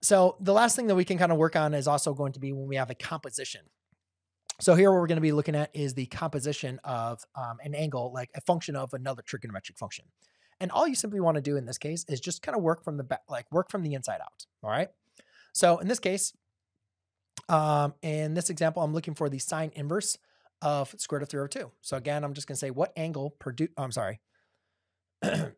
So the last thing that we can kind of work on is also going to be when we have a composition. So here what we're going to be looking at is the composition of an angle, like a function of another trigonometric function. And all you simply want to do in this case is just kind of work from the back, like work from the inside out. All right. So in this case, in this example, I'm looking for the sine inverse of square root of 3 over 2. So again, I'm just going to say what angle I'm sorry.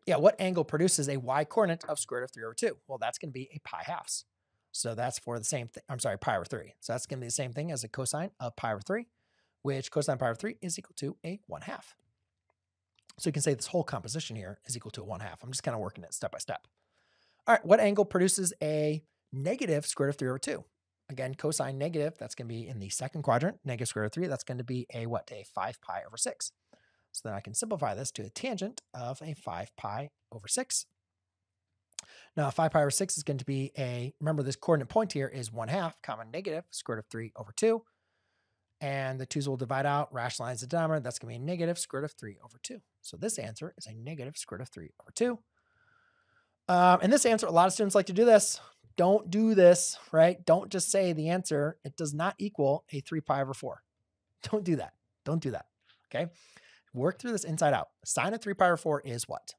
Yeah, what angle produces a y coordinate of square root of 3 over 2? Well, that's going to be a pi halves. So that's for the same thing. I'm sorry, pi over 3. So that's going to be the same thing as a cosine of pi over 3, which cosine pi over 3 is equal to a 1/2. So you can say this whole composition here is equal to a 1/2. I'm just kind of working it step by step. All right, what angle produces a negative square root of 3 over 2? Again, cosine negative, that's going to be in the second quadrant. Negative square root of 3, that's going to be a what? A 5 pi over 6. So then I can simplify this to a tangent of a 5 pi over 6. Now, 5 pi over 6 is going to be remember this coordinate point here is 1/2, comma negative square root of 3 over 2. And the 2's will divide out, rationalize the denominator. That's going to be a negative square root of 3 over 2. So this answer is a negative square root of 3 over 2. And this answer, a lot of students like to do this. Don't do this, right? Don't just say the answer. It does not equal a 3 pi over 4. Don't do that. Don't do that. Okay. Work through this inside out. Sine of 3 pi over 4 is what?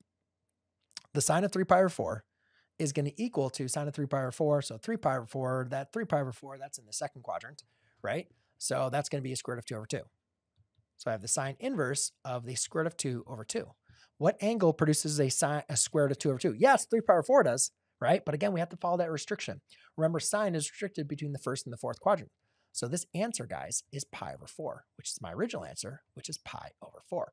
The sine of 3 pi over 4 is going to equal to sine of 3 pi over 4. So 3 pi over 4, that 3 pi over 4, that's in the second quadrant, right? So that's going to be a square root of 2 over 2. So I have the sine inverse of the square root of 2 over 2. What angle produces a square root of 2 over 2? Yes, 3 pi over 4 does, right? But again, we have to follow that restriction. Remember, sine is restricted between the first and the fourth quadrant. So this answer, guys, is pi over 4, which is my original answer, which is pi over 4.